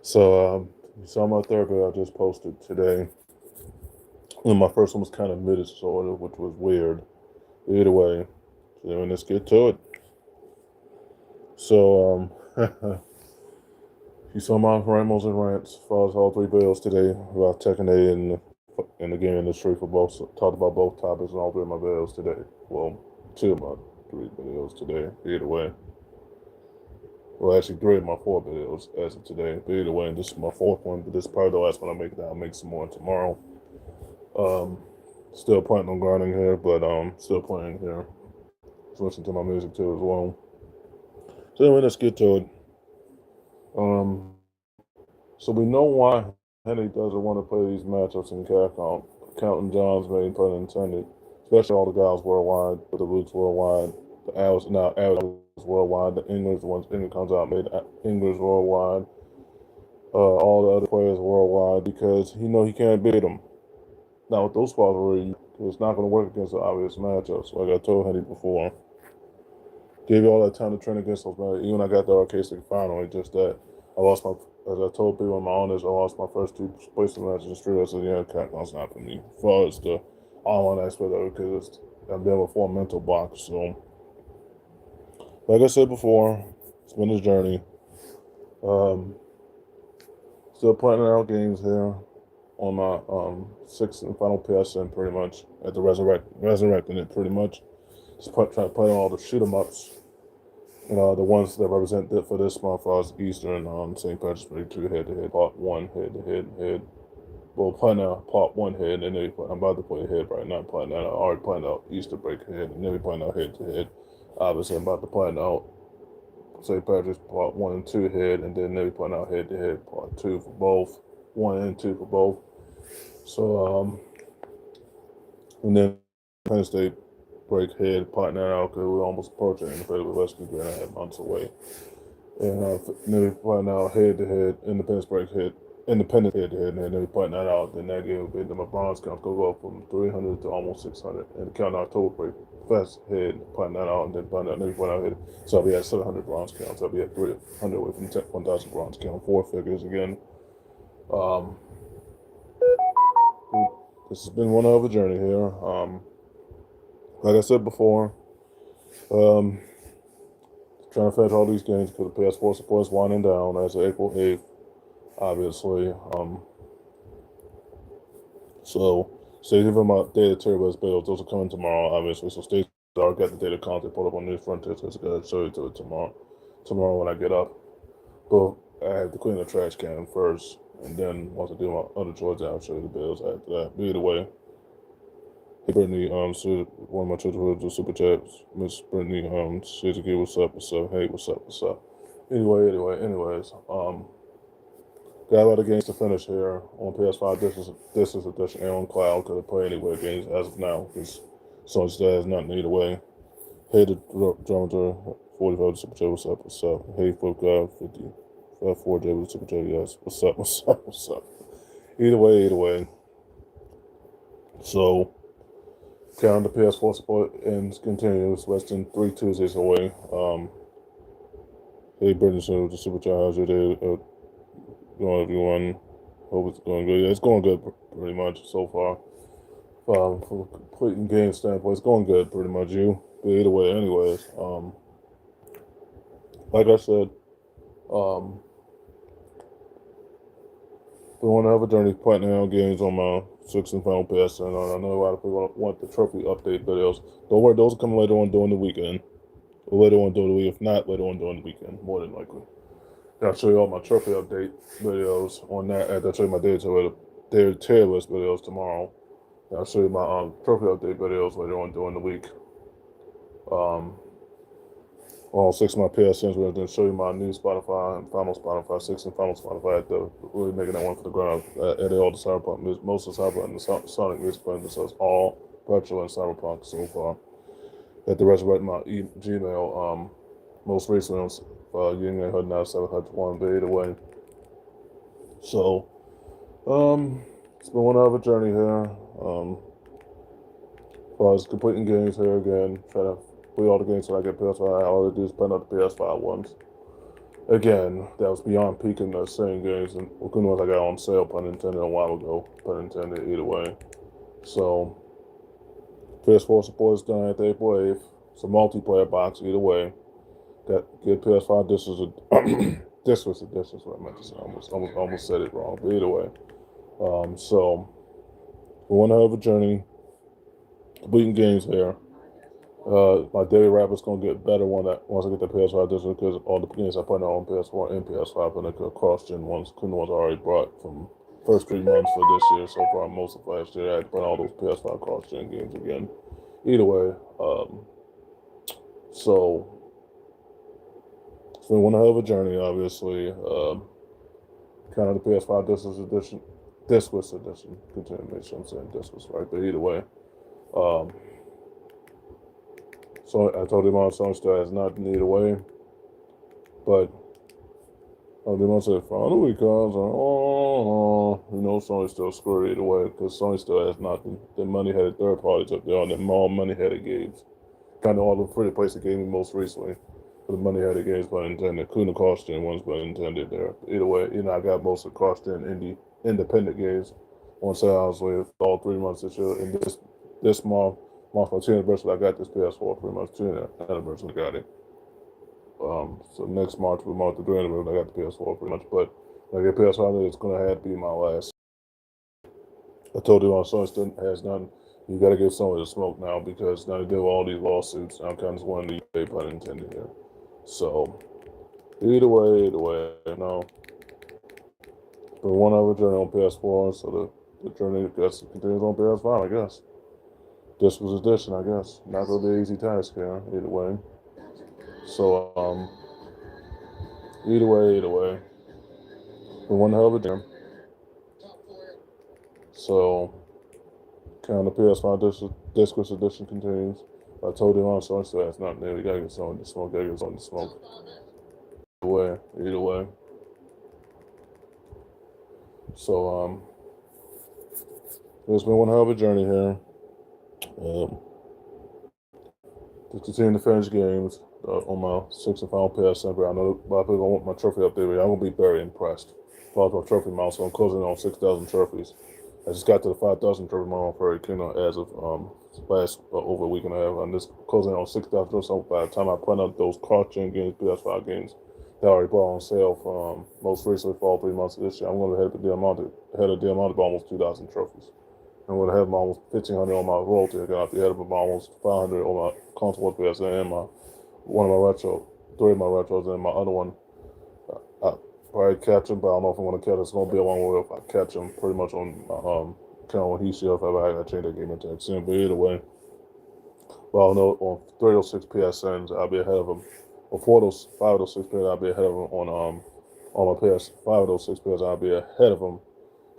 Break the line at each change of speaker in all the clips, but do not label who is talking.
You saw my third video I just posted today. And my first one was kind of mid-disorder, which was weird. Either way, so then let's get to it. So, you saw my rambles and rants as far as all three videos today about Tekken 8 and the game industry for both. Talked about both topics in all three of my videos today. Well, two of my three videos today. Either way. Well, actually, three of my four videos as of today. But either way, this is my fourth one. But this is probably the last one I make. That I'll make some more tomorrow. Um, Still planning on grinding here, but still playing here. Just listen to my music too as well. So anyway, let's get to it. Um, so we know why Henry doesn't want to play these matchups in Capcom. Counting John's main pun intended, especially all the guys worldwide, the Roots worldwide, the Alice now Alice worldwide, the English ones. English comes out made English worldwide. All the other players worldwide because he can't beat them. Now with those rivalries, it's not going to work against the obvious matchups. Like I told Henry before, gave you all that time to train against those matchups. Even when I got the arcade stick finally, just that I lost my. As I told people in my honors, I lost my first two placement matches in Street. I said, "Yeah, Capcom's not for me." As far as the online aspect of it, because I've been with 4 mental blocks. So, like I said before, it's been a journey. Um, Still playing out games here on my sixth and final PSN pretty much at the resurrecting it pretty much. Just trying to play all the shoot 'em ups. The ones that represent it for this month was Eastern St. Patrick's Day 2 head to head, part one head to head. Well, playing out part one head, and then I'm about to play head right now. Playing out, I already playing out Easter break head, and then we playing out head to head. Obviously, I'm about to play out St. Patrick's part one and two head, and then we playing out head to head part two for both, one and two for both. So and then Penn State break head, partner out because we're almost approaching the Federal Rescue 3.5 months away. And then we find out head to head, Independence break head, Independent head to head, and then we find that out. Then that game, then my bronze count could go up from 300 to almost 600. And the count October break fast head, find that out, and then find out, then we find out head. So I'll be at 700 bronze counts. I'll be at 300 away from 1,000 bronze count, four figures again. Um, this has been one of a journey here. Like I said before, um, trying to finish all these games because the PS4 support is winding down as of April 8th, obviously. So stay tuned for my data terabytes builds. Those are coming tomorrow, obviously. So stay tuned. I'll get the data content put up on News Frontier. So it's going to show you to it tomorrow. Tomorrow when I get up. But I have to clean the trash can first. And then once I do my other chores, I'll show you the bills after that. But either way, hey Brittany, one of my children who do super chats. Miss Brittany, Suzuki, what's up, what's up? Hey, what's up, what's up? Anyways, got a lot of games to finish here on PS5. This is edition and on cloud because I play anywhere games as of now because Sony still has nothing either way. Hey, the drummer 45 super chat. What's up? What's up? Hey, Flip God 50 4J with super chat. Yes. What's up? What's up? What's up? Either way. So, counting the PS4 support and continues less than 3 Tuesdays away. Hey, Brendan, so the super chat. How's your day? Going everyone. Hope it's going good. Yeah, it's going good pretty much so far. From a completing game standpoint, it's going good pretty much. But either way, anyways. Like I said, we want to have a journey playing out games on my sixth and final PSN. And I know a lot of people want the trophy update videos. Don't worry, those will come later on during the weekend. Or later on during the week. If not, later on during the weekend, more than likely. I'll show you all my trophy update videos on that. I'll show you my data tier list videos tomorrow. I'll show you my trophy update videos later on during the week. All six of my PSNs. We're going to show you my new Spotify and final Spotify, six and final Spotify. At the really making that one for the ground. At all the Cyberpunk, most of the Cyberpunk and the Sonic music playing. So it's all virtual and Cyberpunk so far. At the resurrect my Gmail. Most recently on Union Hood now 701 but either way. So, it's been one of a journey here. As far as completing games here again, try to play all the games so I get PS5. I already do is plan out the PS5 ones. again, that was beyond peaking the same games and looking ones I got on sale, pun intended, a while ago, pun intended, either way. So, PS4 support is done at the April 8th. It's a multiplayer box, either way. Got get PS5 this was what I meant to say. Almost said it wrong, but either way. So, we're on a hell of a journey, completing games here. My daily rap is gonna get better once I get the PS5 edition because all the games I put on PS4 and PS5 and the cross-gen ones, including ones I already brought from first 3 months for this year so far, most of last year. I had to put all those PS5 cross-gen games again. Either way, so it's been one hell of a journey, obviously. Kind of the PS5 discless edition. Continue to make sure I'm saying discless right, but either way. So I told him on Sony still has not either way, but they must say finally comes, Sony still screwed either way because Sony still has nothing. The money-headed third parties up there on the more money-headed games, kind of all the free to place the game most recently. For the money-headed games, but intended, including the cost-gen ones, but intended there. Either way, I got most of the cost-gen independent games on sale. Honestly, all 3 months this year. And this month my 2nd anniversary, I got this PS4 pretty much 2nd anniversary. I got it. So next March will mark the 3rd anniversary. I got the PS4 pretty much, but like a PS5, it's gonna have to be my last. I told you on Sony still has none. You gotta give someone the smoke now because now they deal with all these lawsuits. I'm kind of one of these pun intended here. So either way, but one other journey on PS4, so the journey continues on PS5, I guess. This was edition, I guess. Not gonna be an easy task here, either way. So, either way. But one hell of a journey. So, kind of PS5 discless edition continues. I told him on so that's not there. You gotta get someone to smoke, Either way. So, it's been one hell of a journey here. To continue to finish games on my 6th and final PS5. I know a lot of people want my trophy up there, but I'm gonna be very impressed. Follow my trophy milestone. I'm closing on 6,000 trophies. I just got to the 5,000 trophy milestone for Kingdom as of last over a week and a half. I'm just closing on 6,000 trophies. So by the time I put out those cross-gen games, PS5 games, that I already bought on sale from most recently for all 3 months of this year, I'm going to head of the amount of almost 2,000 trophies. I'm going to have almost 1,500 on my royalty account. I'll be ahead of almost 500 on my console PSN and three of my retros, and my other one, I probably catch him, but I don't know if I'm going to catch him. It's going to be a long way if I catch him pretty much on kind of when he's here if I ever change that game into XM. But either way, well, no, on 306 PSNs, I'll be ahead of him. On 5 of those 6 PSNs, I'll be ahead of him on my PS. 5 of those 6 PSNs, I'll be ahead of him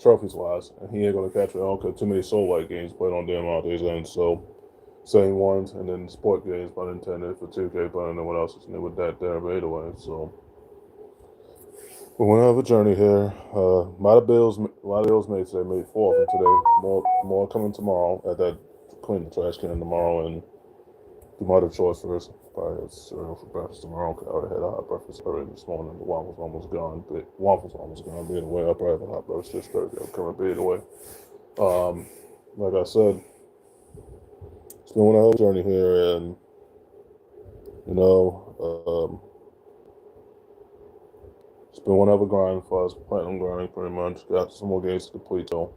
trophies wise, and he ain't gonna catch it. I don't care too many soul like games played on damn out these ends. So same ones, and then sport games, but intended for 2K, but I don't know what else is new with that there. But either so we're gonna have a journey here. A lot of bills made today. Made 4 of them today. More coming tomorrow. At that clean the trash can tomorrow and do my other chores first. Probably have cereal for breakfast tomorrow. I already had a hot breakfast already this morning. The waffles almost gone. But waffles almost gone. Be away. I'll probably have a hot breakfast this Thursday. I'll come and be away. Like I said, it's been a journey here, and it's been one other grind for us. Platinum grinding pretty much. Got some more games to complete. So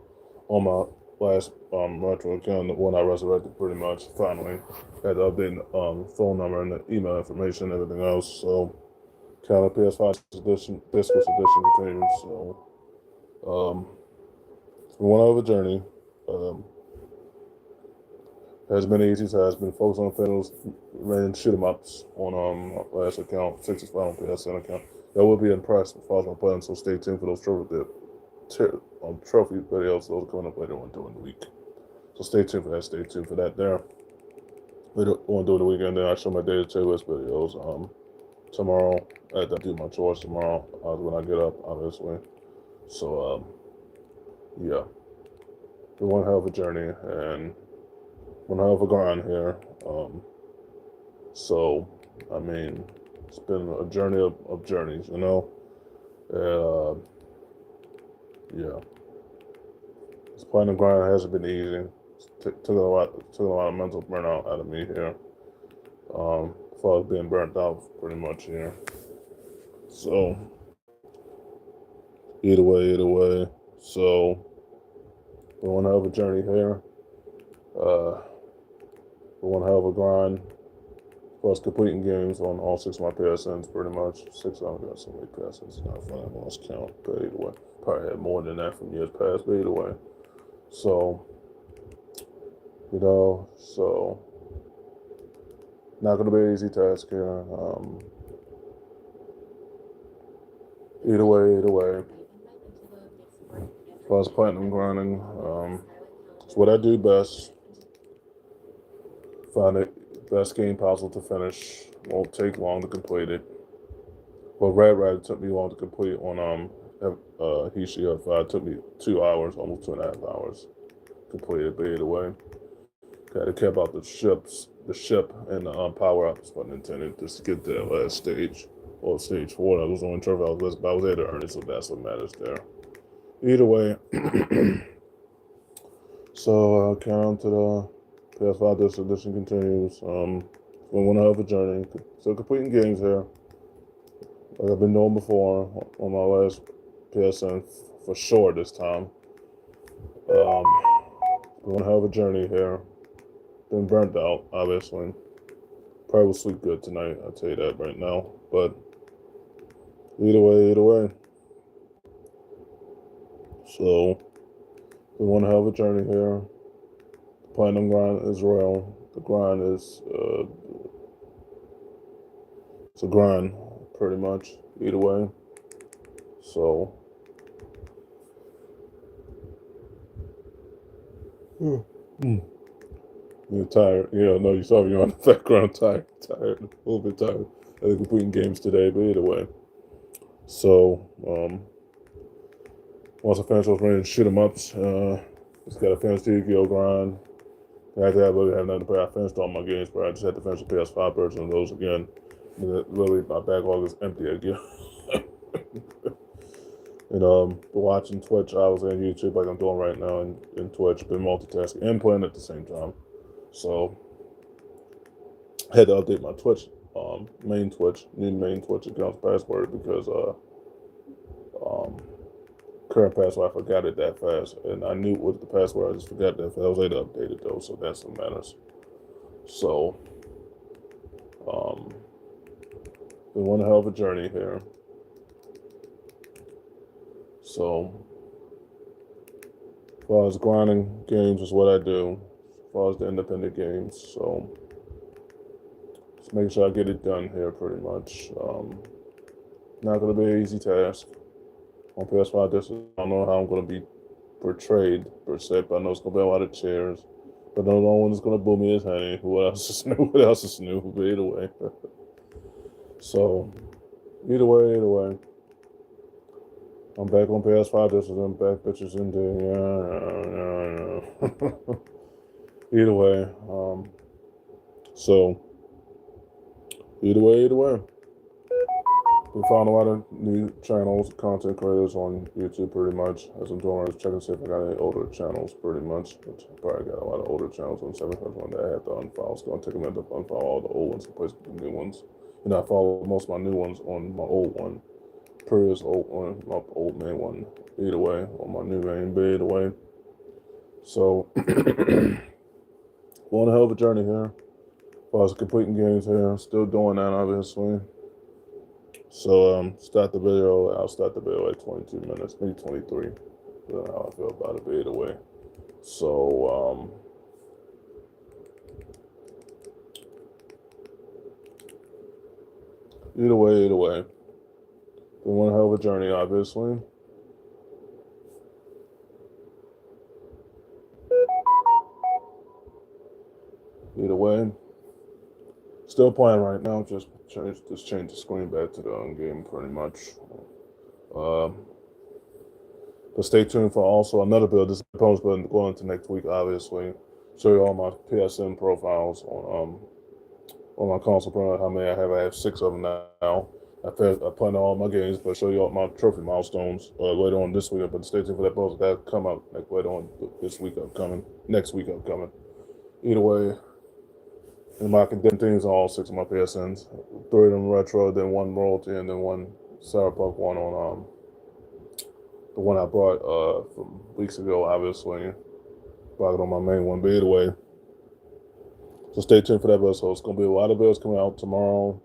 on my last retro account, the one I resurrected pretty much finally. Had to update the phone number and the email information and everything else. So kind of PS5 edition, discless edition continues. So it's been one other journey. Has been easy, so has been focused on finals, ran shoot 'em ups on last account, 6 final PSN account. That will be impressed with my plan, so stay tuned for those trophy videos. Those are coming up later on during the week. So stay tuned for that. Stay tuned for that there. Later on during the weekend, then I show my daily checklist videos. Tomorrow, I have to do my chores tomorrow when I get up, obviously. So, yeah. Been one hell of a journey and one hell of a grind here. So, I mean, It's been a journey of journeys, you know. And yeah, this platinum grind hasn't been easy. Took a lot of mental burnout out of me here. As far as being burnt out, pretty much here. So either way. So we're on a hell of a journey here. Uh, we're on a hell of a grind. Plus completing games on all 6 of my PSNs, pretty much. 6 of them got so many PSNs. It's not funny. I lost count. But either way, probably had more than that from years past. But either way, so so not gonna be an easy task here. Either way. As far as platinum grinding, it's what I do best. Find it best game possible to finish. Won't take long to complete it. Well, Red Rat took me long to complete on Hishi F5. It took me 2 hours, almost 2.5 hours completed. But either way, gotta care about the ship and the power ups, pun intended, just to get to that last stage. Or stage 4. I was on interval, but I was able to earn it, so that's what matters there. Either way, so count on to the PS5 Disc Edition continues. We want to have a journey. Still completing games here, like I've been doing before on my last PSN for sure this time. We want to have a journey here. Been burnt out, obviously. Probably will sleep good tonight. I'll tell you that right now. But either way. So we want to have a journey here. The platinum grind is real. The grind is it's a grind, pretty much. Either way. So you're tired. Yeah, no, you saw me on the background. Tired, a little bit tired. I think we're playing games today, but either way. So once I finish those random shoot 'em ups, just gotta finish the Yu-Gi-Oh grind. After that, I really have nothing to play. I finished all my games, but I just had to finish the PS5 version of those again. Literally, my backlog is empty again. And watching Twitch, I was on YouTube like I'm doing right now, in Twitch, been multitasking and playing at the same time. So I had to update my Twitch, new main Twitch account's password because current password I forgot it that fast, and I knew it was the password. I just forgot that fast. I was able to update it though, so that's what matters. So we want a hell of a journey here. So as far as grinding games is what I do. As far as the independent games, so just making sure I get it done here, pretty much. Not gonna be an easy task. On PS5, I don't know how I'm gonna be portrayed per se, but I know it's gonna be a lot of chairs. But no one is gonna boo me as Henny. Who else is new? What else is new? But either way. So either way. I'm back on PS5. This is them back bitches in there. Yeah. Either way. So either way. We found a lot of new channels, content creators on YouTube, pretty much. As I'm doing, I was checking to see if I got any older channels, pretty much. Which I probably got a lot of older channels on 7.1 that I had to unfollow. So I'm going to take a minute to unfollow all the old ones and place the new ones. And I follow most of my new ones on my old one. Previous old one, my old main one. Either way, on my new main, but either way. So, on a hell of a journey here. As far as completing games here, still doing that, obviously. So start the video. I'll start the video at 22 minutes, maybe 23. I don't know how I feel about it, but either way. So either way. We want a hell of a journey, obviously. Either way. Still playing right now. Just change the screen back to the game, pretty much. But stay tuned for also another build. This post build going into next week, obviously. Show you all my PSN profiles on on my console. How many I have? I have 6 of them now. I play all my games, but show you all my trophy milestones later on this week. But stay tuned for that post that come out like later on this week upcoming, next week upcoming. Either way, and I condemn things on all 6 of my PSNs. 3 of them retro, then 1 royalty, and then 1 cyberpunk one on the one I brought from weeks ago. Obviously, brought it on my main one. But either way, so stay tuned for that episode. It's gonna be a lot of videos coming out tomorrow.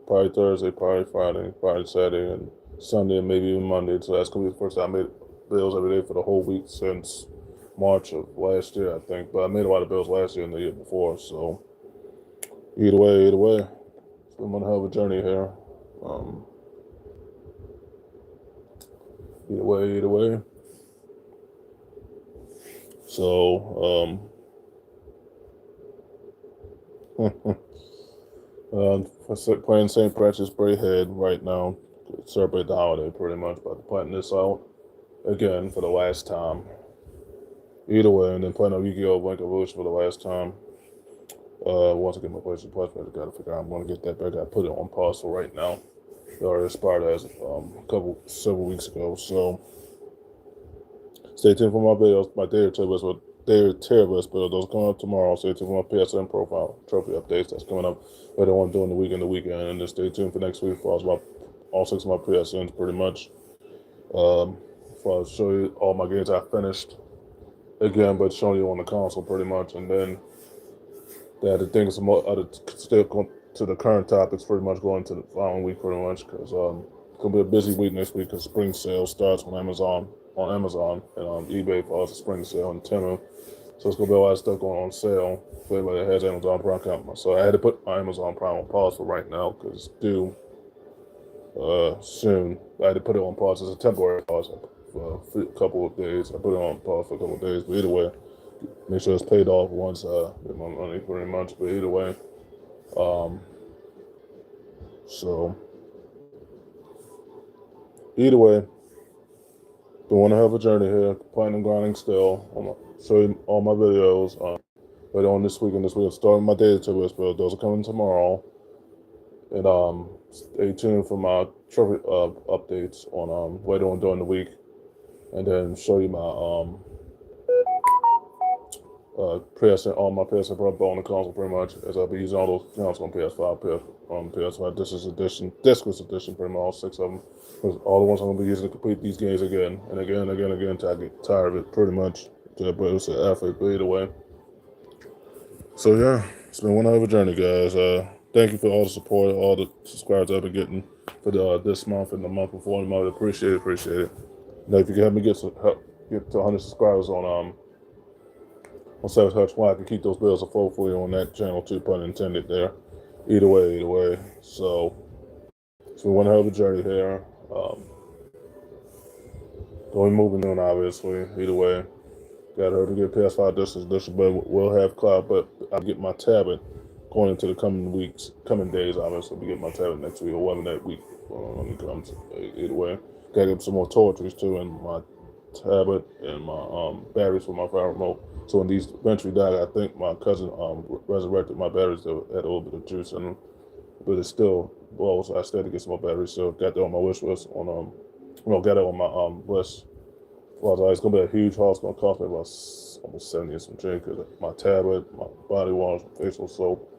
Probably Thursday, probably Friday, probably Saturday, and Sunday, and maybe even Monday. So that's gonna be the first time I made bills every day for the whole week since March of last year, I think. But I made a lot of bills last year and the year before. So either way, it's been one hell of a journey here. Either way. So playing St. Patrick's Day right now. Celebrate the holiday pretty much, but putting this out again for the last time. Either way, and then playing a Yu-Gi-Oh! Blank Evolution for the last time. Once I get my PlayStation Plus, I gotta figure out I'm gonna get that back. I put it on pause for right now. It already expired as several weeks ago. So stay tuned for my videos, my Day or Terrorist build. Those coming up tomorrow. Stay tuned for my PSN profile trophy updates. That's coming up later on during the weekend, and then stay tuned for next week for all 6 of my PSNs pretty much. I'll show you all my games I finished again, but showing you on the console pretty much, and then the things still going to the current topics pretty much going to the following week pretty much, because it's gonna be a busy week next week because spring sale starts on Amazon and on eBay for us, a spring sale and Temu. So it's gonna be a lot of stuff going on sale for everybody that has Amazon Prime account. So I had to put my Amazon Prime on pause for right now because it's due soon. I had to put it on pause as a temporary pause for a couple of days. I put it on pause for a couple of days, but either way, make sure it's paid off once I get my money pretty much. But either way, so either way, been one hell of a journey here, playing and grinding still. Show you all my videos later on this week. Starting my Day to this build. Those are coming tomorrow. And stay tuned for my trophy updates on later on during the week. And then show you my PSN, all my PSN Pro on the console pretty much, as I'll be using all those accounts on PS5, PS5 Discless Edition, pretty much all 6 of them. All the ones I'm going to be using to complete these games again and again until I get tired of it pretty much. But it's an effort, but either way. So yeah, it's been one hell of a journey, guys. Thank you for all the support, all the subscribers I've been getting for this month and the month before. I appreciate it. Now, if you can help me get to 100 subscribers on Savage Hutch, I can keep those bills afloat for you on that channel too, pun intended there. Either way. So it's been one hell of a journey here. Going moving on, obviously. Either way, got her to get PS5 Discless, but we'll have cloud. But I'll get my tablet going into the coming days. Obviously, we get my tablet next week or one that week when it comes. Either way, gotta get some more toiletries too, and my tablet and my batteries for my fire remote. So when these eventually die, I think my cousin resurrected my batteries that had a little bit of juice in them, but it's still low. So I still had to get some more batteries. So got that on my wish list got that on my list. Well, it's gonna be a huge haul. It's gonna cost me about almost 70 or some change because my tablet, my body wash, facial soap,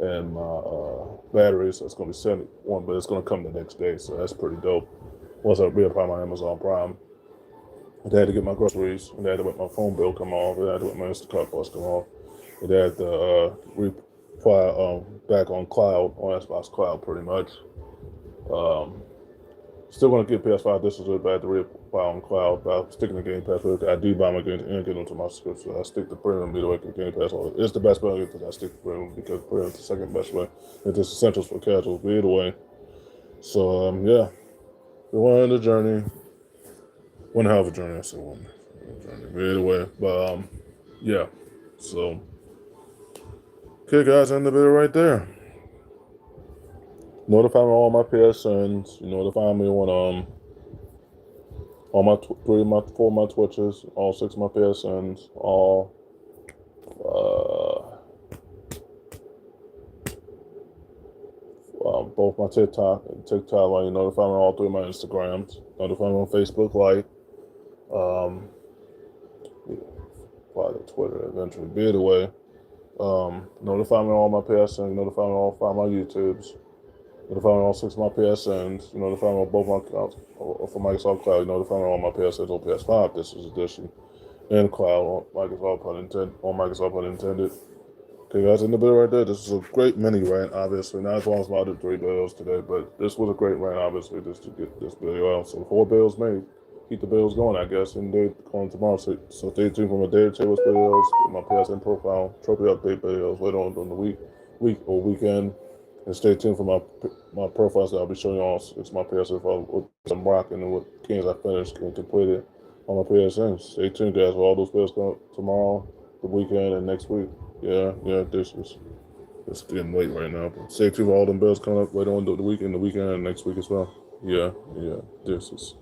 and my batteries. So it's gonna be 71, but it's gonna come the next day. So that's pretty dope. Once I reapply my Amazon Prime, I had to get my groceries, and I had to let my phone bill come off, and I had to let my Instacart bus come off, and I had to reply back on cloud, on Xbox Cloud pretty much. Still going to get PS5 Discless, but I had to reapply on cloud. But I'm sticking to Game Pass. I do buy my games and get into my subscription. I stick to premium either way because Game Pass it's the best way because I stick to premium because premium is the second best way. It's just essentials for casuals, but either way. So yeah, we went on the journey. One hell of a journey, I said one. But either way, but yeah. So, okay, guys, end the video right there. Notify me on all my PSNs. Notify me on all my 4 of my Twitches, all 6 of my PSNs, all off my TikTok, like, notify me on all three of my Instagrams. Notify me on Facebook, like, yeah, probably Twitter eventually. Be either way. Notify me on all my PSNs. Notify me on all 5 of my YouTubes. Notify me on all 6 of my PSNs. Notify me on both my accounts for Microsoft Cloud. Notify me on my PSNs on PS5. This is edition and cloud on Microsoft unintended. Okay, guys, in the bit right there, this is a great mini rant, obviously. Not as long as my other 3 bills today, but this was a great rant, obviously, just to get this video out. So 4 bills made. Keep the bills going, I guess, and they're going tomorrow. So stay tuned for my daily tables videos, my PSN profile, trophy update videos later on during the week or weekend. And stay tuned for my profiles that I'll be showing you all. It's my PSN for what I'm rocking and what games I finished and completed on my PSN. Stay tuned, guys, for all those bills coming tomorrow, the weekend, and next week. Yeah, it's getting late right now. But stay tuned for all them bills coming up later on the weekend, and next week as well. Yeah, this is.